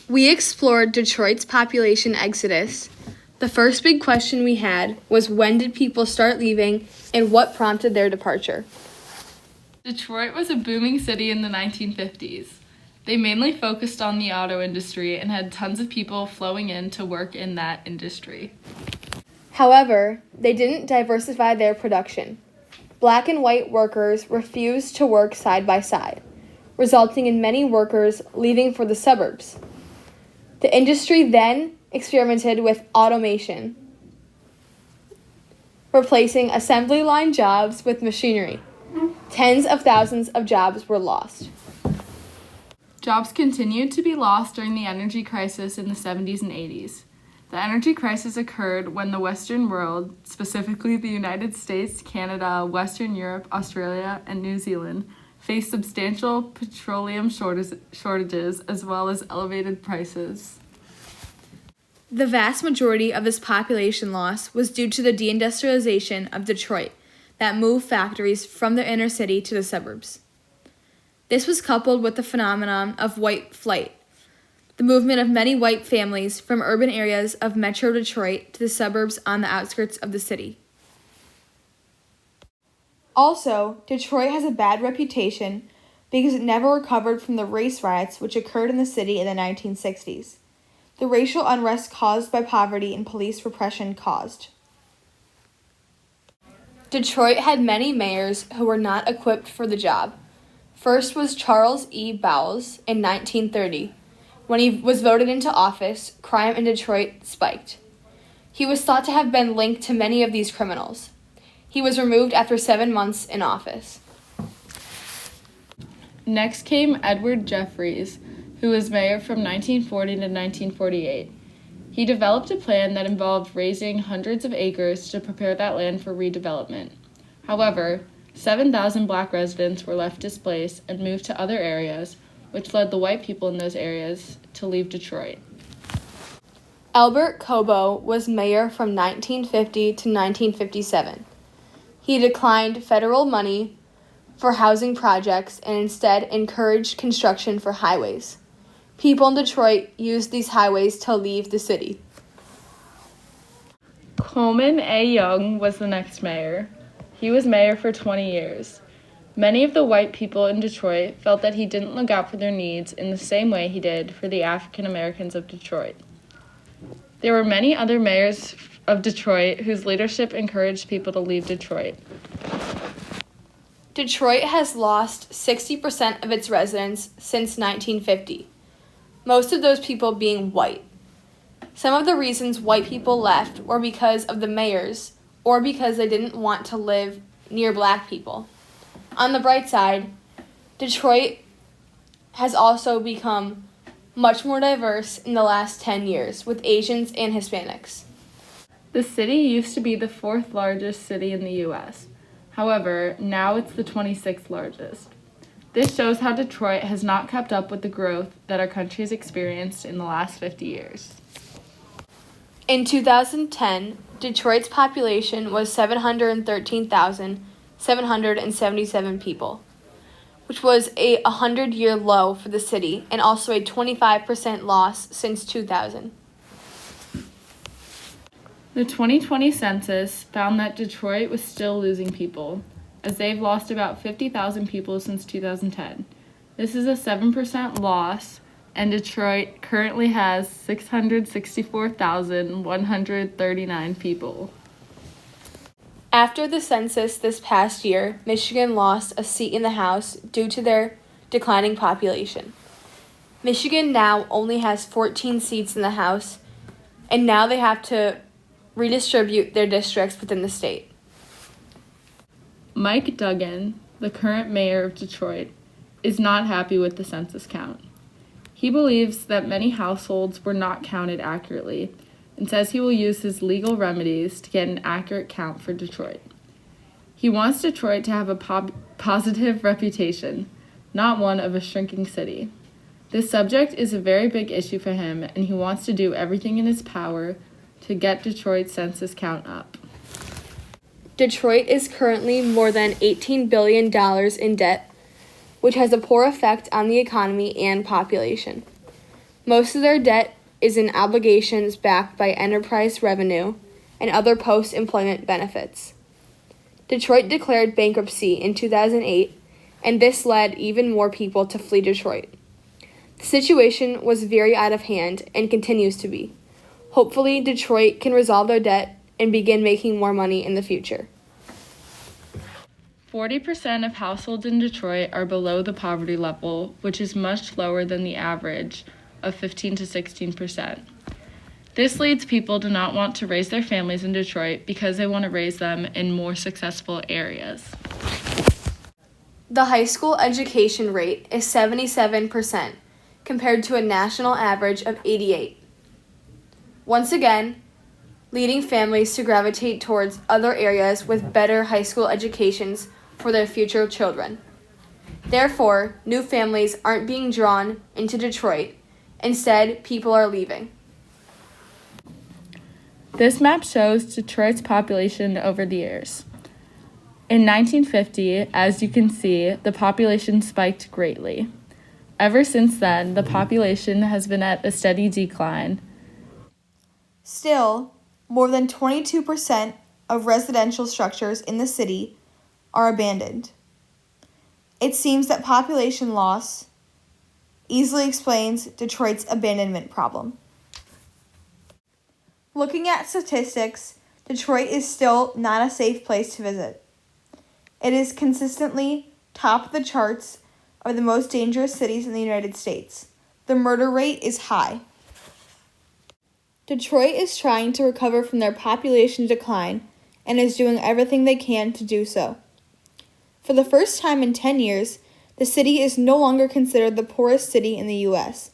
We explored Detroit's population exodus. The first big question we had was, when did people start leaving and what prompted their departure? Detroit was a booming city in the 1950s. They mainly focused on the auto industry and had tons of people flowing in to work in that industry. However, they didn't diversify their production. Black and white workers refused to work side by side, resulting in many workers leaving for the suburbs. The industry then experimented with automation, replacing assembly line jobs with machinery. Tens of thousands of jobs were lost. Jobs continued to be lost during the energy crisis in the 70s and 80s. The energy crisis occurred when the Western world, specifically the United States, Canada, Western Europe, Australia, and New Zealand, faced substantial petroleum shortages as well as elevated prices. The vast majority of this population loss was due to the deindustrialization of Detroit that moved factories from the inner city to the suburbs. This was coupled with the phenomenon of white flight, the movement of many white families from urban areas of Metro Detroit to the suburbs on the outskirts of the city. Also, Detroit has a bad reputation because it never recovered from the race riots which occurred in the city in the 1960s. The racial unrest caused by poverty and police repression caused. Detroit had many mayors who were not equipped for the job. First was Charles E. Bowles in 1930. When he was voted into office, crime in Detroit spiked. He was thought to have been linked to many of these criminals. He was removed after 7 months in office. Next came Edward Jeffries, who was mayor from 1940 to 1948. He developed a plan that involved raising hundreds of acres to prepare that land for redevelopment. However, 7,000 black residents were left displaced and moved to other areas, which led the white people in those areas to leave Detroit. Albert Cobo was mayor from 1950 to 1957. He declined federal money for housing projects and instead encouraged construction for highways. People in Detroit used these highways to leave the city. Coleman A. Young was the next mayor. He was mayor for 20 years. Many of the white people in Detroit felt that he didn't look out for their needs in the same way he did for the African Americans of Detroit. There were many other mayors of Detroit whose leadership encouraged people to leave Detroit. Detroit has lost 60% of its residents since 1950, most of those people being white. Some of the reasons white people left were because of the mayors or because they didn't want to live near black people. On the bright side, Detroit has also become much more diverse in the last 10 years with Asians and Hispanics. The city used to be the 4th largest city in the U.S. However, now it's the 26th largest. This shows how Detroit has not kept up with the growth that our country has experienced in the last 50 years. In 2010, Detroit's population was 713,777 people, which was a 100-year low for the city and also a 25% loss since 2000. The 2020 census found that Detroit was still losing people, as they've lost about 50,000 people since 2010. This is a 7% loss, and Detroit currently has 664,139 people. After the census this past year, Michigan lost a seat in the House due to their declining population. Michigan now only has 14 seats in the House, and now they have to redistribute their districts within the state. Mike Duggan, the current mayor of Detroit, is not happy with the census count. He believes that many households were not counted accurately and says he will use his legal remedies to get an accurate count for Detroit. He wants Detroit to have a positive reputation, not one of a shrinking city. This subject is a very big issue for him, and he wants to do everything in his power to get Detroit's census count up. Detroit is currently more than $18 billion in debt, which has a poor effect on the economy and population. Most of their debt is in obligations backed by enterprise revenue and other post-employment benefits. Detroit declared bankruptcy in 2008, and this led even more people to flee Detroit. The situation was very out of hand and continues to be. Hopefully, Detroit can resolve their debt and begin making more money in the future. 40% of households in Detroit are below the poverty level, which is much lower than the average of 15 to 16%. This leads people to not want to raise their families in Detroit because they want to raise them in more successful areas. The high school education rate is 77%, compared to a national average of 88%. Once again, leading families to gravitate towards other areas with better high school educations for their future children. Therefore, new families aren't being drawn into Detroit. Instead, people are leaving. This map shows Detroit's population over the years. In 1950, as you can see, the population spiked greatly. Ever since then, the population has been at a steady decline. Still, more than 22% of residential structures in the city are abandoned. It seems that population loss easily explains Detroit's abandonment problem. Looking at statistics, Detroit is still not a safe place to visit. It is consistently top of the charts of the most dangerous cities in the United States. The murder rate is high. Detroit is trying to recover from their population decline and is doing everything they can to do so. For the first time in 10 years, the city is no longer considered the poorest city in the U.S.,